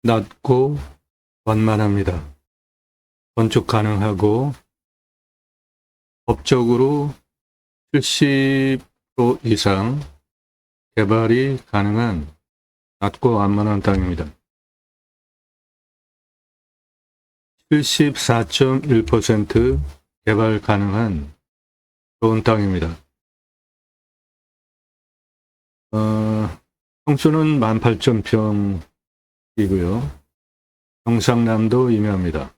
낮고 완만합니다. 건축 가능하고 법적으로 70% 이상 개발이 가능한 낮고 완만한 땅입니다. 74.1% 개발 가능한 좋은 땅입니다. 평수는 18,000평이고요. 경상남도 임야입니다.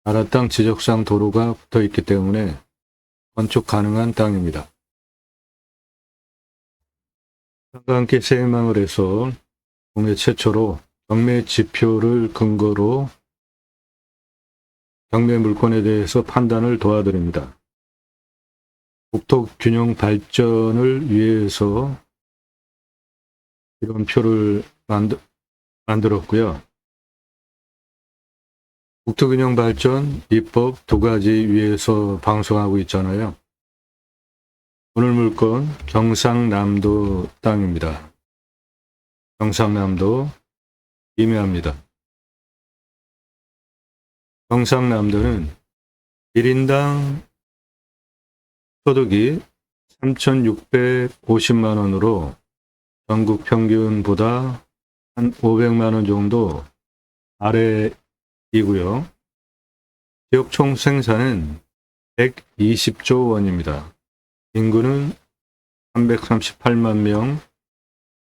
나라 땅 지적상 도로가 붙어 있기 때문에 건축 가능한 땅입니다. 땅과 함께 새해마을에서 국내 최초로 경매 지표를 근거로 경매 물건에 대해서 판단을 도와드립니다. 국토 균형 발전을 위해서 이런 표를 만들었고요. 국토 균형 발전 입법 두 가지 위해서 방송하고 있잖아요. 오늘 물건 경상남도 땅입니다. 경상남도 임야입니다. 경상남도는 1인당 소득이 3,650만 원으로 전국 평균보다 한 500만 원 정도 아래이고요. 지역 총 생산은 120조 원입니다. 인구는 338만 명,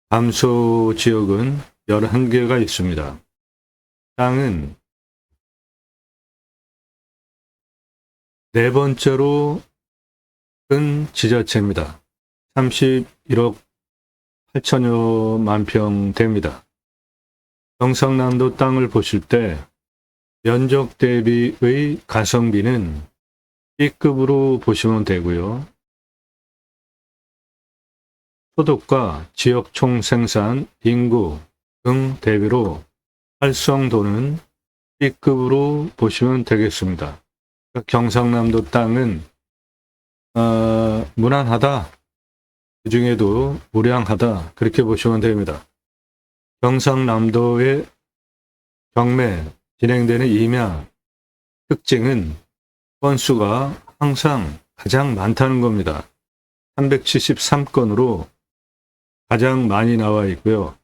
감소 지역은 11개가 있습니다. 땅은 네 번째로 큰 지자체입니다. 31억 8천여만 평 됩니다. 경상남도 땅을 보실 때 면적 대비의 가성비는 B급으로 보시면 되고요. 소득과 지역 총생산, 인구 등 대비로 활성도는 B급으로 보시면 되겠습니다. 경상남도 땅은 무난하다, 그 중에도 우량하다, 그렇게 보시면 됩니다. 경상남도의 경매 진행되는 임야 특징은 건수가 항상 가장 많다는 겁니다. 373건으로 가장 많이 나와 있고요.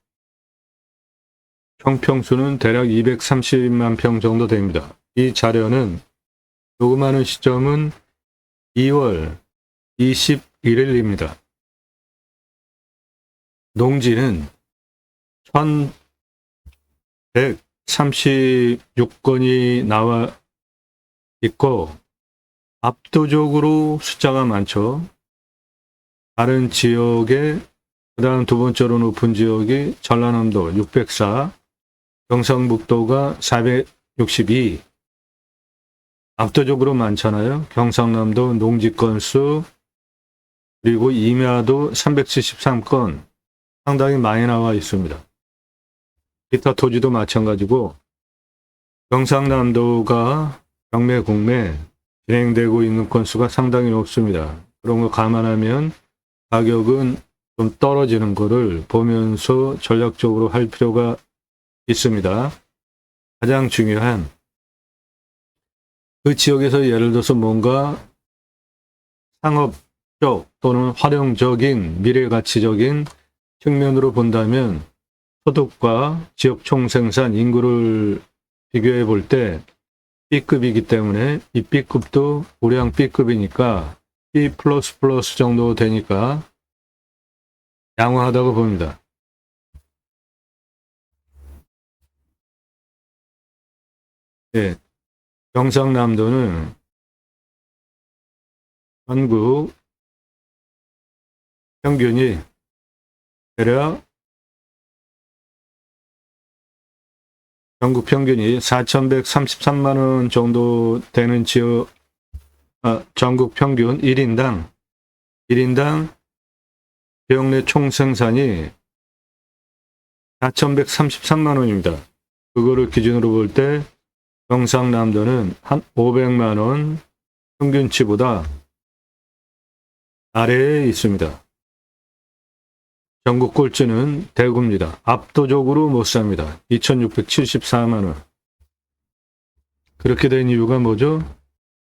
평평수는 대략 230만 평 정도 됩니다. 이 자료는 녹음하는 시점은 2월 21일입니다. 농지는 1136건이 나와 있고 압도적으로 숫자가 많죠. 다른 지역에 그다음 두 번째로 높은 지역이 전라남도 604, 경상북도가 462, 압도적으로 많잖아요. 경상남도 농지 건수 그리고 임야도 373건 상당히 많이 나와 있습니다. 기타 토지도 마찬가지고 경상남도가 경매 공매 진행되고 있는 건수가 상당히 높습니다. 그런 거 감안하면 가격은 좀 떨어지는 거를 보면서 전략적으로 할 필요가 있습니다. 가장 중요한 그 지역에서 예를 들어서 뭔가 상업적 또는 활용적인 미래가치적인 측면으로 본다면 소득과 지역 총생산 인구를 비교해 볼 때 B급이기 때문에 이 B급도 우량 B급이니까 B++ 정도 되니까 양호하다고 봅니다. 예, 경상남도는 한국 평균이 대략 전국 평균이 4,133만 원 정도 되는 지역, 전국 평균 1인당 지역 내 총생산이 4,133만 원입니다. 그거를 기준으로 볼 때 경상남도는 한 500만 원 평균치보다 아래에 있습니다. 전국 꼴찌는 대구입니다. 압도적으로 못 삽니다. 2,674만 원. 그렇게 된 이유가 뭐죠?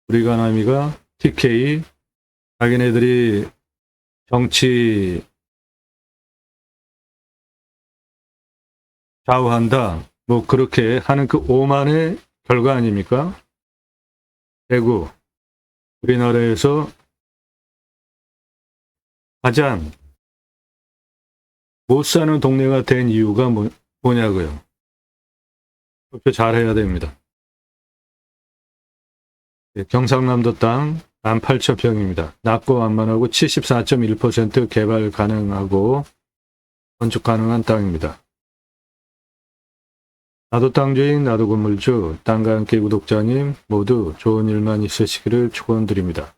우리 가나미가 TK, 자기네들이 정치 좌우한다, 뭐 그렇게 하는 그 오만의 결과 아닙니까? 대구, 우리나라에서 가장 못 사는 동네가 된 이유가 뭐냐고요? 투표 잘해야 됩니다. 경상남도 땅 18,000평입니다. 낮고 완만하고 74.1% 개발 가능하고 건축 가능한 땅입니다. 나도 땅주인, 나도 건물주, 땅과 함께 구독자님 모두 좋은 일만 있으시기를 축원드립니다.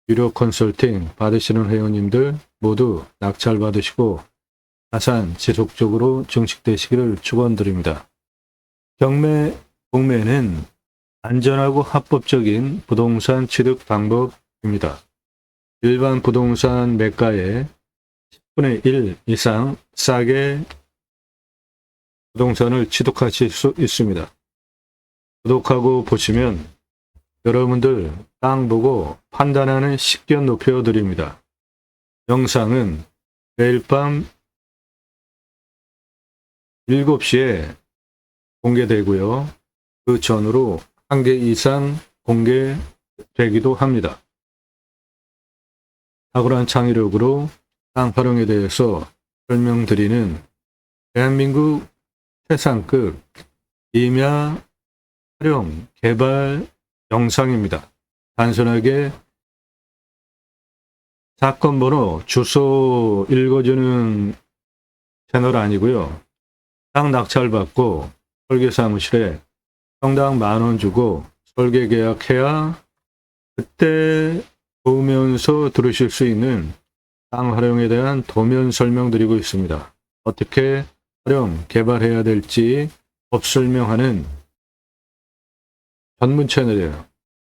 유료 컨설팅 받으시는 회원님들 모두 낙찰 받으시고 자산 지속적으로 증식되시기를 축원드립니다. 경매, 공매는 안전하고 합법적인 부동산 취득 방법입니다. 일반 부동산 매가의 10분의 1 이상 싸게 부동산을 취득하실 수 있습니다. 구독하고 보시면 여러분들 땅 보고 판단하는 식견 높여드립니다. 영상은 매일 밤 7시에 공개되고요. 그 전으로 1개 이상 공개되기도 합니다. 탁월한 창의력으로 땅 활용에 대해서 설명드리는 대한민국 최상급 임야 활용 개발 영상입니다. 단순하게 사건 번호, 주소 읽어주는 채널 아니고요. 땅 낙찰 받고 설계사무실에 평당 10,000원 주고 설계 계약해야 그때 보면서 들으실 수 있는 땅 활용에 대한 도면 설명드리고 있습니다. 어떻게 활용, 개발해야 될지 법 설명하는 전문 채널이에요.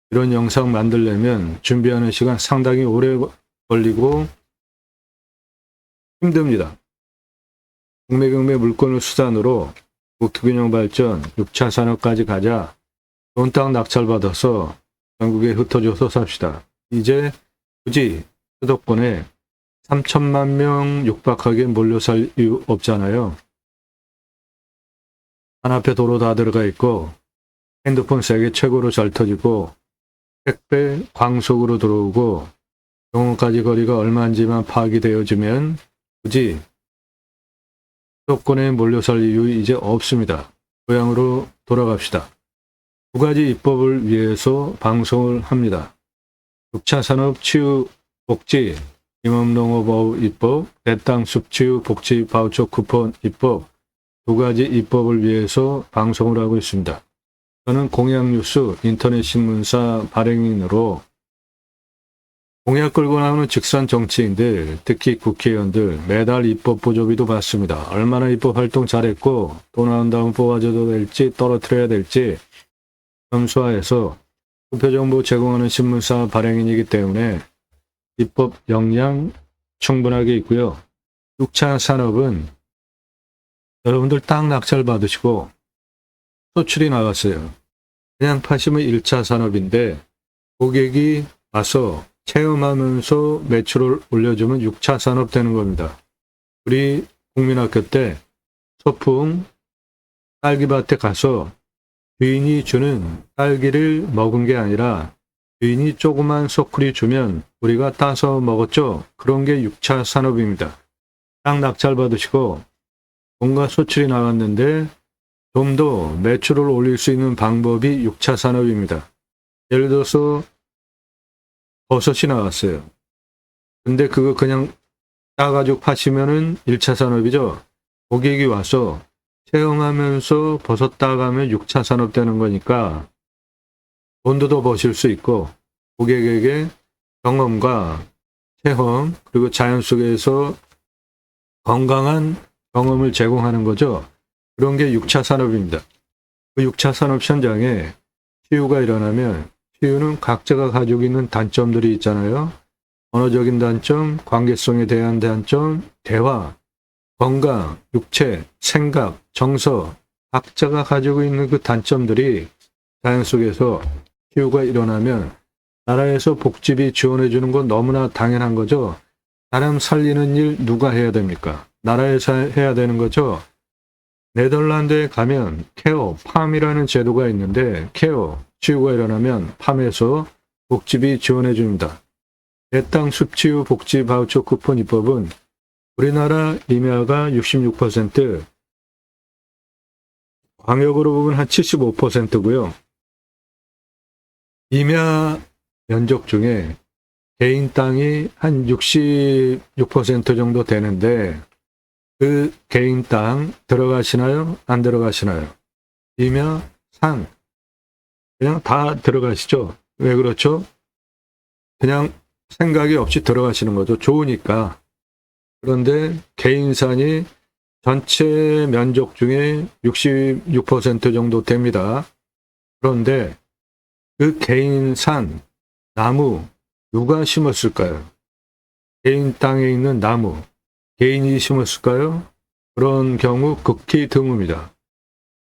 이런 영상 만들려면 준비하는 시간 상당히 오래 걸리고 힘듭니다. 경매 물건을 수단으로 국토균형 발전, 6차 산업까지 가자. 좋은 땅 낙찰 받아서 전국에 흩어져서 삽시다. 이제 굳이 수도권에 3천만 명 육박하게 몰려 살 이유 없잖아요. 한 앞에 도로 다 들어가 있고 핸드폰 세계 최고로 잘 터지고 택배 광속으로 들어오고 병원까지 거리가 얼마인지만 파악이 되어지면 굳이 수도권에 몰려 살 이유 이제 없습니다. 고향으로 돌아갑시다. 2가지 입법을 위해서 방송을 합니다. 6차 산업 치유 복지, 임업농업법 입법, 대땅 숲치유 복지 바우처 쿠폰 입법, 2가지 입법을 위해서 방송을 하고 있습니다. 저는 공약뉴스 인터넷 신문사 발행인으로 공약 끌고 나오는 직선 정치인들, 특히 국회의원들 매달 입법 보조비도 받습니다. 얼마나 입법 활동 잘했고 또 나온 다음 뽑아줘도 될지 떨어뜨려야 될지 검수화해서 투표정보 제공하는 신문사 발행인이기 때문에 입법 역량 충분하게 있고요. 6차 산업은 여러분들 땅 낙찰 받으시고 소출이 나왔어요. 그냥 파시면 1차 산업인데 고객이 와서 체험하면서 매출을 올려주면 6차 산업 되는 겁니다. 우리 국민학교 때 소풍 딸기밭에 가서 주인이 주는 딸기를 먹은 게 아니라 주인이 조그만 소쿠리 주면 우리가 따서 먹었죠. 그런 게 6차 산업입니다. 땅 낙찰 받으시고 뭔가 소출이 나왔는데 좀 더 매출을 올릴 수 있는 방법이 6차 산업입니다. 예를 들어서 버섯이 나왔어요. 근데 그거 그냥 따가지고 파시면은 1차 산업이죠. 고객이 와서 체험하면서 버섯 따가면 6차 산업 되는 거니까 돈도 더 버실 수 있고 고객에게 경험과 체험 그리고 자연 속에서 건강한 경험을 제공하는 거죠. 그런 게 6차 산업입니다. 그 6차 산업 현장에 치유가 일어나면 치유는 각자가 가지고 있는 단점들이 있잖아요. 언어적인 단점, 관계성에 대한 단점, 대화, 건강, 육체, 생각, 정서, 각자가 가지고 있는 그 단점들이 자연 속에서 기후가 일어나면 나라에서 복지비 지원해 주는 건 너무나 당연한 거죠. 사람 살리는 일 누가 해야 됩니까? 나라에서 해야 되는 거죠. 네덜란드에 가면 케어, 팜이라는 제도가 있는데 케어, 치유가 일어나면 팜에서 복지비 지원해 줍니다. 내 땅 숲치유 복지 바우처 쿠폰 입법은 우리나라 임야가 66%, 광역으로 보면 한 75%고요. 임야 면적 중에 개인 땅이 한 66% 정도 되는데 그 개인 땅 들어가시나요? 안 들어가시나요? 임야, 산 그냥 다 들어가시죠. 왜 그렇죠? 그냥 생각이 없이 들어가시는 거죠. 좋으니까. 그런데 개인산이 전체 면적 중에 66% 정도 됩니다. 그런데 그 개인산, 나무 누가 심었을까요? 개인 땅에 있는 나무 개인이 심었을까요? 그런 경우 극히 드뭅니다.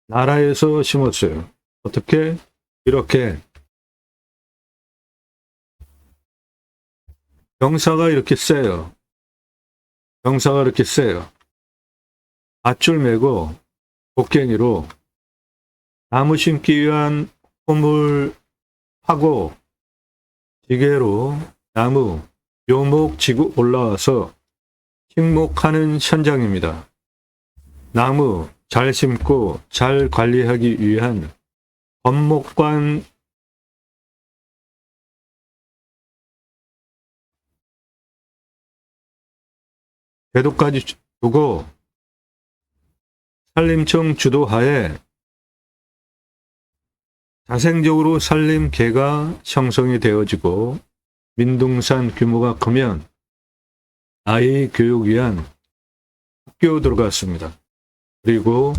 나라에서 심었어요. 어떻게? 이렇게 경사가 이렇게 세요. 경사가 이렇게 세요. 밧줄 메고 곡괭이로 나무 심기 위한 홈을 파고 지게로 나무 묘목 지고 올라와서 식목하는 현장입니다. 나무 잘 심고 잘 관리하기 위한 법목관 제도까지 두고 산림청 주도하에 자생적으로 산림계가 형성이 되어지고 민둥산 규모가 크면 아이 교육 위한 학교 들어갔습니다. 그리고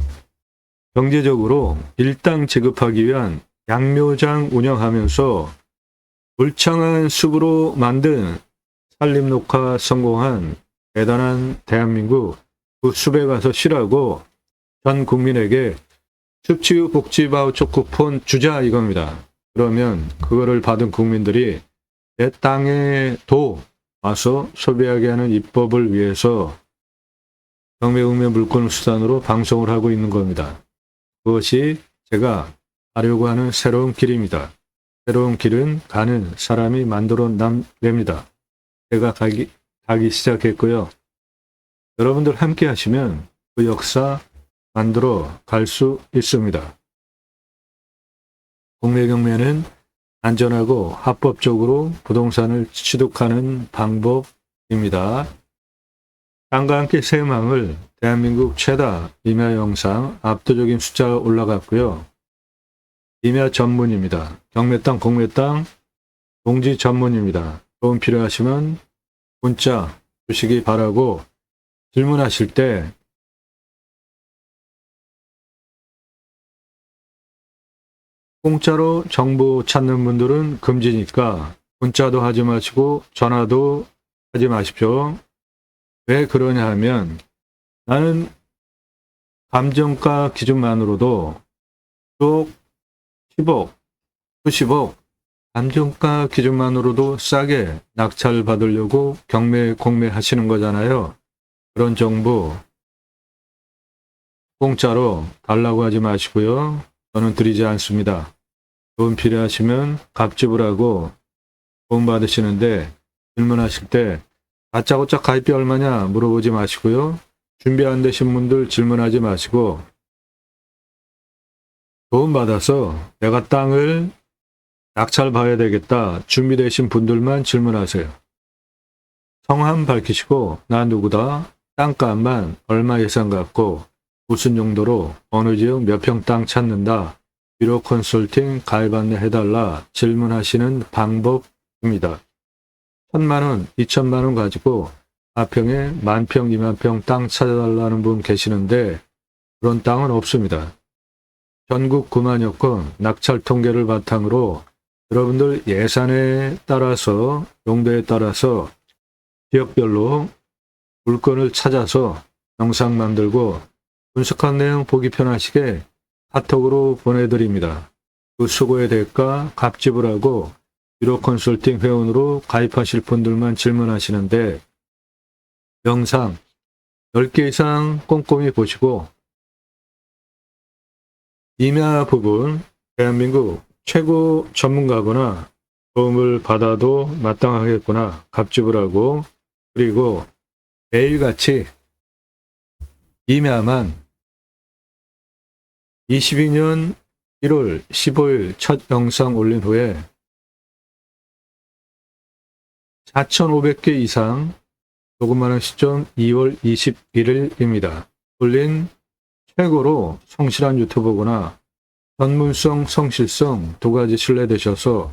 경제적으로 일당 지급하기 위한 양묘장 운영하면서 울창한 숲으로 만든 산림녹화 성공한 대단한 대한민국 그 숲에 가서 쉬라고 전 국민에게 숲치유 복지 바우처 쿠폰 주자 이겁니다. 그러면 그거를 받은 국민들이 내 땅에 와서 소비하게 하는 입법을 위해서 경매국매 물권수단으로 방송을 하고 있는 겁니다. 그것이 제가 가려고 하는 새로운 길입니다. 새로운 길은 가는 사람이 만들어 냅니다. 제가 가기 시작했고요. 여러분들 함께 하시면 그 역사 만들어 갈 수 있습니다. 공매 경매는 안전하고 합법적으로 부동산을 취득하는 방법입니다. 땅과 함께 새망을 대한민국 최다 임야 영상 압도적인 숫자가 올라갔고요. 임야 전문입니다. 경매 땅, 공매 땅, 농지 전문입니다. 도움 필요하시면 문자 주시기 바라고 질문하실 때 공짜로 정보 찾는 분들은 금지니까 문자도 하지 마시고 전화도 하지 마십시오. 왜 그러냐 하면 나는 감정가 기준만으로도 쭉 10억, 수십억 감정가 기준만으로도 싸게 낙찰 받으려고 경매, 공매 하시는 거잖아요. 그런 정보 공짜로 달라고 하지 마시고요. 저는 드리지 않습니다. 도움 필요하시면 갑집을 하고 도움 받으시는데 질문하실 때 다짜고짜 가입비 얼마냐 물어보지 마시고요. 준비 안 되신 분들 질문하지 마시고 도움 받아서 내가 땅을 낙찰 봐야 되겠다 준비되신 분들만 질문하세요. 성함 밝히시고 나 누구다 땅값만 얼마 예산 갖고 무슨 용도로 어느 지역 몇 평 땅 찾는다. 비료 컨설팅 가입 안내 해달라 질문하시는 방법입니다. 1,000만원, 2,000만원 가지고 4평에 10,000평, 20,000평 땅 찾아달라는 분 계시는데 그런 땅은 없습니다. 전국 9만여 건 낙찰 통계를 바탕으로 여러분들 예산에 따라서 용도에 따라서 지역별로 물건을 찾아서 영상 만들고 분석한 내용 보기 편하시게 카톡으로 보내드립니다. 그 수고의 대가 값 지불하고 유료 컨설팅 회원으로 가입하실 분들만 질문하시는데 영상 10개 이상 꼼꼼히 보시고 임야 부분 대한민국 최고 전문가거나 도움을 받아도 마땅하겠구나 값 지불하고 그리고 매일같이 임야만 22년 1월 15일 첫 영상 올린 후에 4,500개 이상 조금만한 시점 2월 21일입니다. 올린 최고로 성실한 유튜버거나 전문성, 성실성 두 가지 신뢰되셔서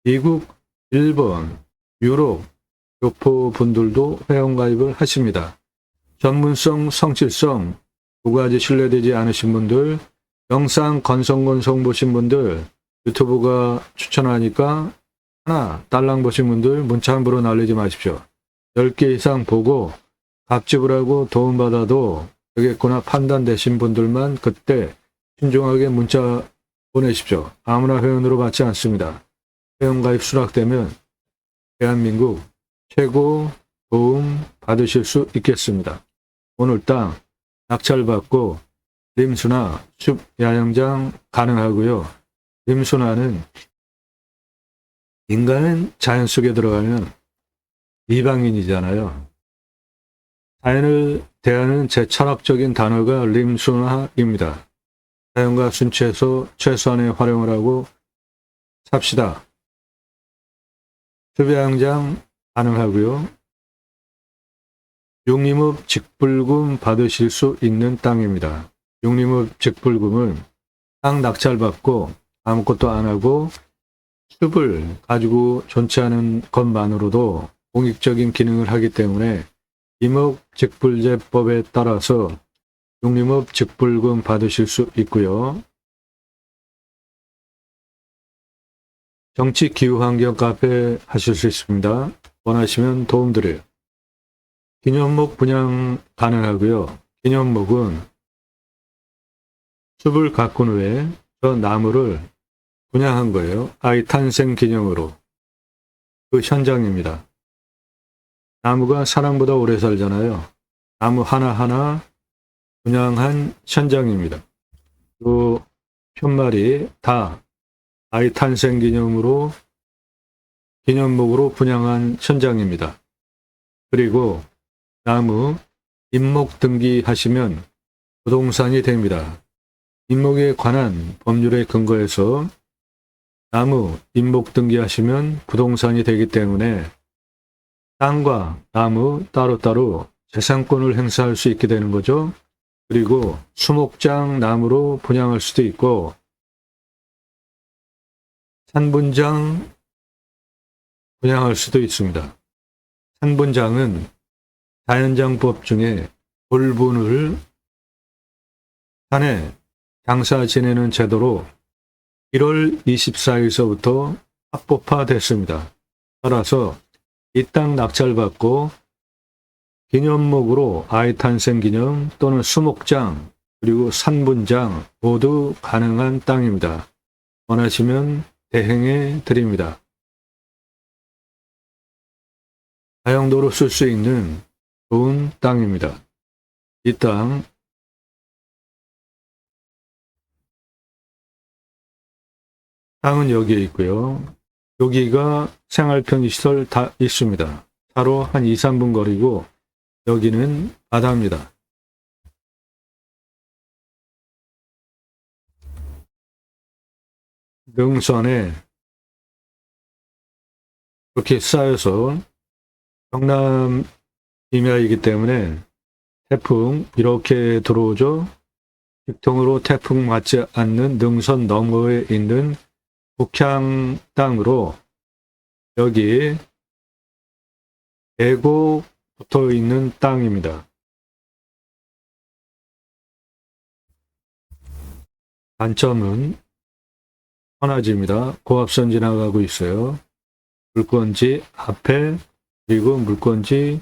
미국, 일본, 유럽, 교포 분들도 회원가입을 하십니다. 전문성, 성실성 두 가지 신뢰되지 않으신 분들, 영상 건성건성 보신 분들, 유튜브가 추천하니까 하나 딸랑 보신 분들 문자 함부로 날리지 마십시오. 10개 이상 보고 값 지불하고 도움받아도 되겠구나 판단되신 분들만 그때 신중하게 문자 보내십시오. 아무나 회원으로 받지 않습니다. 회원가입 수락되면 대한민국 최고 도움 받으실 수 있겠습니다. 오늘 땅 낙찰받고 림수나 숲 야영장 가능하고요. 림수나는 인간은 자연 속에 들어가면 이방인이잖아요. 자연을 대하는 제 철학적인 단어가 림수나입니다. 자연과 순치해서 최소한의 활용을 하고 삽시다. 숲야영장 가능하고요. 육림업 직불금 받으실 수 있는 땅입니다. 육림업 직불금은 땅 낙찰받고 아무것도 안 하고 숲을 가지고 존치하는 것만으로도 공익적인 기능을 하기 때문에 임업직불제법에 따라서 육림업 직불금 받으실 수 있고요. 정치 기후환경 카페 하실 수 있습니다. 원하시면 도움드려요. 기념목 분양 가능하고요. 기념목은 숲을 가꾼 후에 저 나무를 분양한 거예요. 아이 탄생 기념으로. 그 현장입니다. 나무가 사람보다 오래 살잖아요. 나무 하나하나 분양한 현장입니다. 그 편말이 다 아이 탄생 기념으로 기념목으로 분양한 현장입니다. 그리고 나무 임목 등기하시면 부동산이 됩니다. 임목에 관한 법률에 근거해서 나무 임목 등기하시면 부동산이 되기 때문에 땅과 나무 따로따로 재산권을 행사할 수 있게 되는 거죠. 그리고 수목장 나무로 분양할 수도 있고 산분장 분양할 수도 있습니다. 산분장은 자연장법 중에 돌분을 산에 장사 지내는 제도로 1월 24일서부터 합법화됐습니다. 따라서 이 땅 낙찰받고 기념목으로 아이 탄생 기념 또는 수목장 그리고 산분장 모두 가능한 땅입니다. 원하시면 대행해 드립니다. 다용도로 쓸 수 있는 좋은 땅입니다. 이 땅 땅은 여기에 있고요. 여기가 생활편의시설 다 있습니다. 차로 한 2, 3분 거리고 여기는 바다입니다. 능선에 이렇게 쌓여서 경남 임야이기 때문에 태풍 이렇게 들어오죠. 직통으로 태풍 맞지 않는 능선 너머에 있는 북향 땅으로 여기 계곡 붙어 있는 땅입니다. 단점은 헌화지입니다. 고압선 지나가고 있어요. 물건지 앞에 그리고 물건지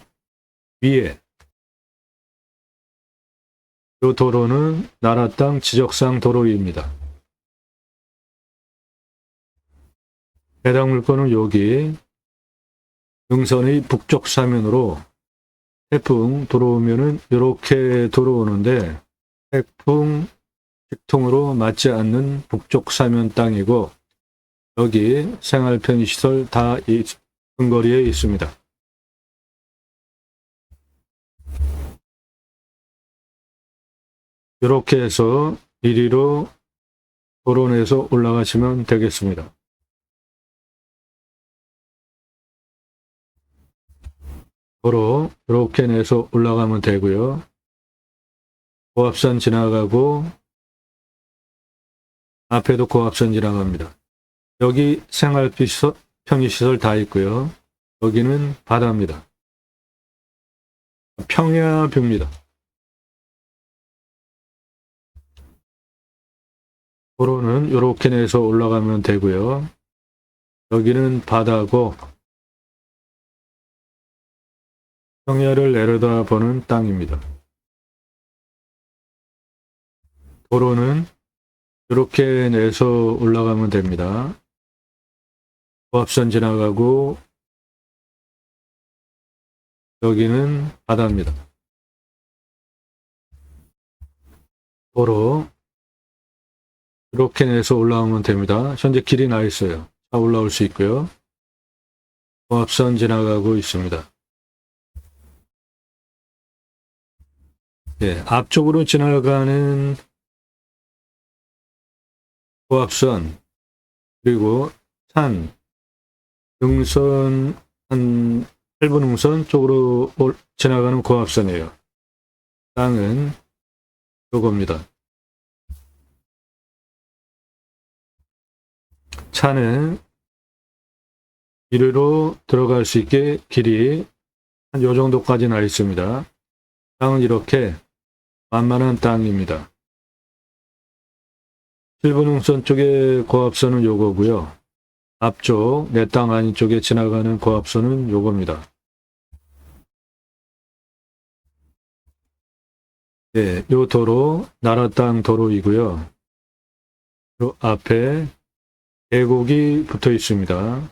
위에 이 도로는 나라 땅 지적상 도로입니다. 해당 물건은 여기 능선의 북쪽 사면으로 태풍 들어오면은 이렇게 들어오는데 태풍 직통으로 맞지 않는 북쪽 사면 땅이고 여기 생활 편의시설 다 근거리에 있습니다. 이렇게 해서 이리로 도로 내서 올라가시면 되겠습니다. 도로 이렇게 내서 올라가면 되고요. 고압선 지나가고 앞에도 고압선 지나갑니다. 여기 생활 편의시설 다 있고요. 여기는 바다입니다. 평야뷰입니다. 도로는 이렇게 내서 올라가면 되고요. 여기는 바다고 평야를 내려다보는 땅입니다. 도로는 이렇게 내서 올라가면 됩니다. 고압선 지나가고 여기는 바다입니다. 도로 이렇게 내서 올라오면 됩니다. 현재 길이 나 있어요. 차 올라올 수 있고요. 고압선 지나가고 있습니다. 예, 앞쪽으로 지나가는 고압선 그리고 산 능선 한 8분 능선 쪽으로 지나가는 고압선이에요. 땅은 요겁니다. 차는 이리로 들어갈 수 있게 길이 한 요 정도까지 나 있습니다. 땅은 이렇게 만만한 땅입니다. 7분 능선 쪽에 고압선은 요거고요. 앞쪽 내 땅 안쪽에 지나가는 고압선은 요겁니다. 네, 요 도로 나라 땅 도로이고요. 요 앞에 계곡이 붙어 있습니다.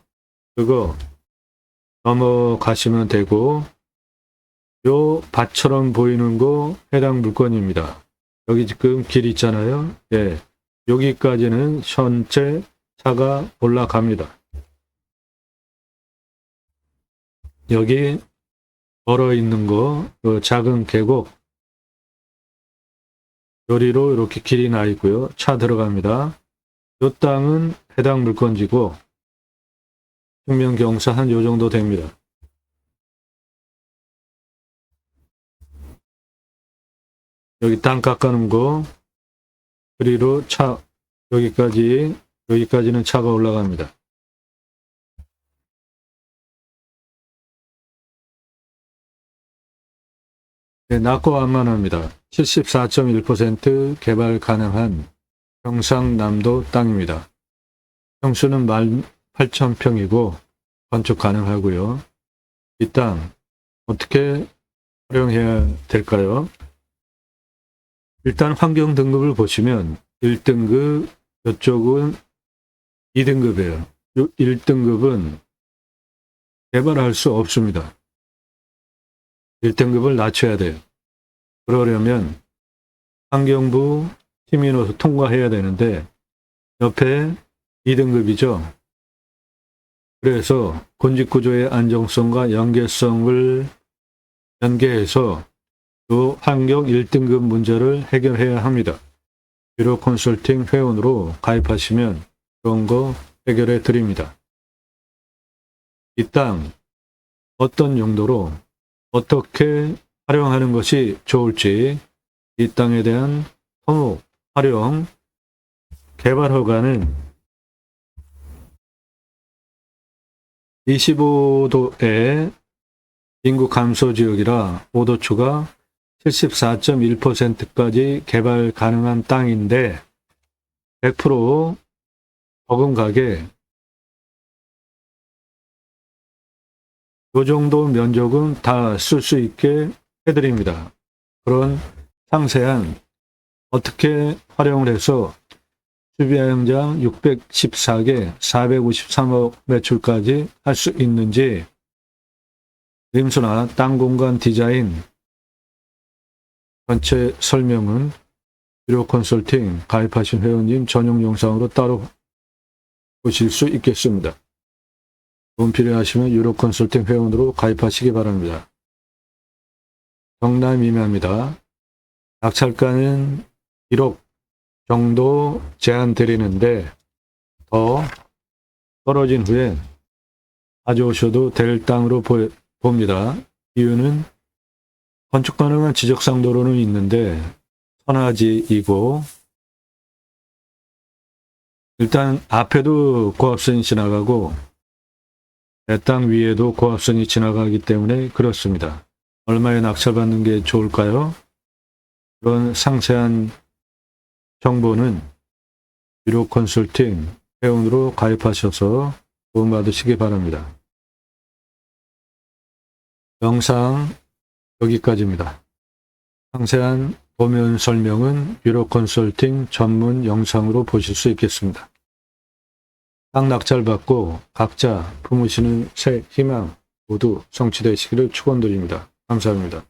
그거 넘어가시면 되고 요 밭처럼 보이는 거 해당 물건입니다. 여기 지금 길 있잖아요. 예, 여기까지는 현재 차가 올라갑니다. 여기 얼어 있는 거, 그 작은 계곡 요리로 이렇게 길이 나 있고요. 차 들어갑니다. 요 땅은 해당 물건지고 흉명경사 한 요 정도 됩니다. 여기 땅 깎아놓은 거 그리로 차 여기까지는 차가 올라갑니다. 네, 낮고 완만합니다. 74.1% 개발 가능한 경상남도 땅입니다. 평수는 18,000평이고 건축 가능하고요. 이 땅 어떻게 활용해야 될까요? 일단 환경 등급을 보시면 1등급, 이쪽은 2등급이에요. 1등급은 개발할 수 없습니다. 1등급을 낮춰야 돼요. 그러려면 환경부 시민호수 통과해야 되는데 옆에 2등급이죠. 그래서 군집구조의 안정성과 연계성을 연계해서 또 환경 1등급 문제를 해결해야 합니다. 유료 컨설팅 회원으로 가입하시면 그런 거 해결해 드립니다. 이 땅 어떤 용도로 어떻게 활용하는 것이 좋을지 이 땅에 대한 토목, 활용, 개발 허가는 25도의 인구 감소 지역이라 오도초가 74.1%까지 개발 가능한 땅인데 100% 버금가게 요 정도 면적은 다 쓸 수 있게 해드립니다. 그런 상세한 어떻게 활용을 해서 수비양장 614개 453억 매출까지 할 수 있는지 림수나 땅 공간 디자인 전체 설명은 유료 컨설팅 가입하신 회원님 전용 영상으로 따로 보실 수 있겠습니다. 도움 필요하시면 유료 컨설팅 회원으로 가입하시기 바랍니다. 경남 임야입니다. 낙찰가는 1억 정도 제한 드리는데 더 떨어진 후에 가져오셔도 될 땅으로 봅니다. 이유는 건축 가능한 지적상 도로는 있는데 선화지이고 일단 앞에도 고압선이 지나가고 내 땅 위에도 고압선이 지나가기 때문에 그렇습니다. 얼마에 낙찰받는 게 좋을까요? 그런 상세한 정보는 유료 컨설팅 회원으로 가입하셔서 도움받으시기 바랍니다. 영상 여기까지입니다. 상세한 도면 설명은 유료 컨설팅 전문 영상으로 보실 수 있겠습니다. 땅 낙찰받고 각자 품으시는 새 희망 모두 성취되시기를 축원드립니다. 감사합니다.